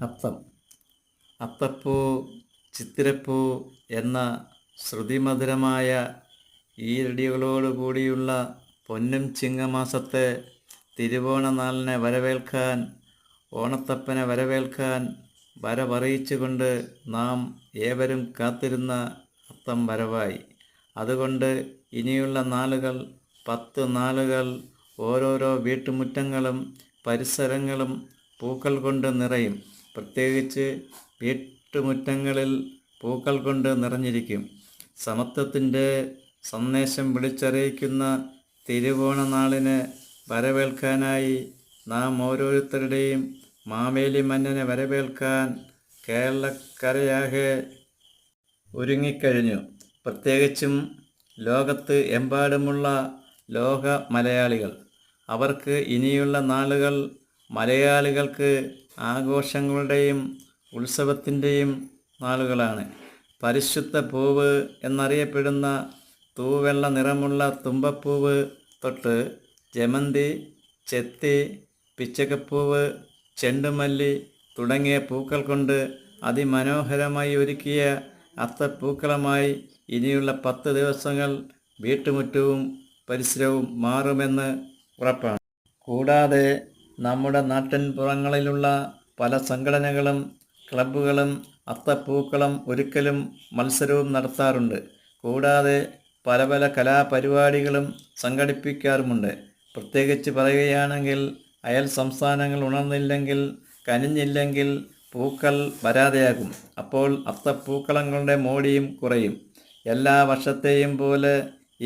അത്തം. അത്തപ്പൂ, ചിത്തിരപ്പൂ എന്ന ശ്രുതിമധുരമായ ഈരടികളോടുകൂടിയുള്ള പൊന്നും ചിങ്ങമാസത്തെ തിരുവോണനാളിനെ വരവേൽക്കാൻ, ഓണത്തപ്പനെ വരവേൽക്കാൻ വരവറിയിച്ചുകൊണ്ട് നാം ഏവരും കാത്തിരുന്ന അത്തം വരവായി. അതുകൊണ്ട് ഇനിയുള്ള നാളുകൾ 10 നാളുകൾ ഓരോരോ വീട്ടുമുറ്റങ്ങളും പരിസരങ്ങളും പൂക്കൾ കൊണ്ട് നിറയും. പ്രത്യേകിച്ച് വീട്ടുമുറ്റങ്ങളിൽ പൂക്കൾ കൊണ്ട് നിറഞ്ഞിരിക്കും. സമത്വത്തിൻ്റെ സന്ദേശം വിളിച്ചറിയിക്കുന്ന തിരുവോണനാളിനെ വരവേൽക്കാനായി നാം ഓരോരുത്തരുടെയും മാവേലി മന്നനെ വരവേൽക്കാൻ കേരളക്കരയാകെ ഒരുങ്ങിക്കഴിഞ്ഞു. പ്രത്യേകിച്ചും ലോകത്ത് എമ്പാടുമുള്ള ലോക മലയാളികൾ. അവർക്ക് ഇനിയുള്ള നാളുകൾ മലയാളികൾക്ക് ആഘോഷങ്ങളുടെയും ഉത്സവത്തിൻ്റെയും നാളുകളാണ്. പരിശുദ്ധ പൂവ് എന്നറിയപ്പെടുന്ന തൂവെള്ള നിറമുള്ള തുമ്പപ്പൂവ് തൊട്ട് ജമന്തി, ചെത്തി, പിച്ചകപ്പൂവ്, ചെണ്ടുമല്ലി തുടങ്ങിയ പൂക്കൾ കൊണ്ട് അതിമനോഹരമായി ഒരുക്കിയ അത്തപ്പൂക്കളമായി ഇനിയുള്ള 10 ദിവസങ്ങൾ വീട്ടുമുറ്റവും പരിസരവും മാറുമെന്ന് ഉറപ്പാണ്. കൂടാതെ നമ്മുടെ നാട്ടിൻപുറങ്ങളിലുള്ള പല സംഘടനകളും ക്ലബ്ബുകളും അത്തപ്പൂക്കളം ഒരുക്കലും മത്സരവും നടത്താറുണ്ട്. കൂടാതെ പല പല കലാപരിപാടികളും സംഘടിപ്പിക്കാറുമുണ്ട്. പ്രത്യേകിച്ച് പറയുകയാണെങ്കിൽ അയൽ സംസ്ഥാനങ്ങൾ ഉണർന്നില്ലെങ്കിൽ, കനിഞ്ഞില്ലെങ്കിൽ പൂക്കൾ വരാതെയാകും. അപ്പോൾ അത്തപ്പൂക്കളങ്ങളുടെ മോടിയും കുറയും. എല്ലാ വർഷത്തെയും പോലെ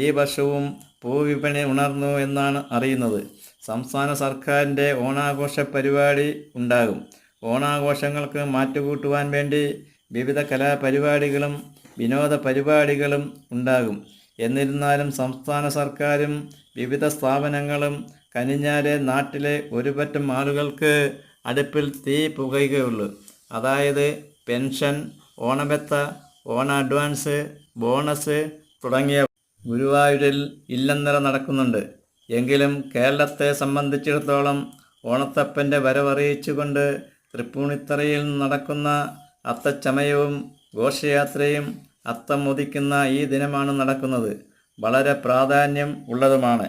ഈ വർഷവും പൂവിപണി ഉണർന്നു എന്നാണ് അറിയുന്നത്. സംസ്ഥാന സർക്കാരിൻ്റെ ഓണാഘോഷ പരിപാടി ഉണ്ടാകും. ഓണാഘോഷങ്ങൾക്ക് മാറ്റുകൂട്ടുവാൻ വേണ്ടി വിവിധ കലാപരിപാടികളും വിനോദ പരിപാടികളും ഉണ്ടാകും. എന്നിരുന്നാലും സംസ്ഥാന സർക്കാരും വിവിധ സ്ഥാപനങ്ങളും കനിഞ്ഞാലേ നാട്ടിലെ ഒരുപറ്റം ആളുകൾക്ക് അടുപ്പിൽ തീ പുകയുകയുള്ളൂ. അതായത് പെൻഷൻ, ഓണബത്ത, ഓണ അഡ്വാൻസ്, ബോണസ് തുടങ്ങിയ ഗുരുവായൂരിൽ ഇല്ലംനിറ നടക്കുന്നുണ്ട്. എങ്കിലും കേരളത്തെ സംബന്ധിച്ചിടത്തോളം ഓണത്തപ്പൻ്റെ വരവറിയിച്ചുകൊണ്ട് തൃപ്പൂണിത്തറയിൽ നടക്കുന്ന അത്തച്ചമയവും ഘോഷയാത്രയും അത്തം ഉദിക്കുന്ന ഈ ദിനമാണ് നടക്കുന്നത്. വളരെ പ്രാധാന്യം ഉള്ളതുമാണ്.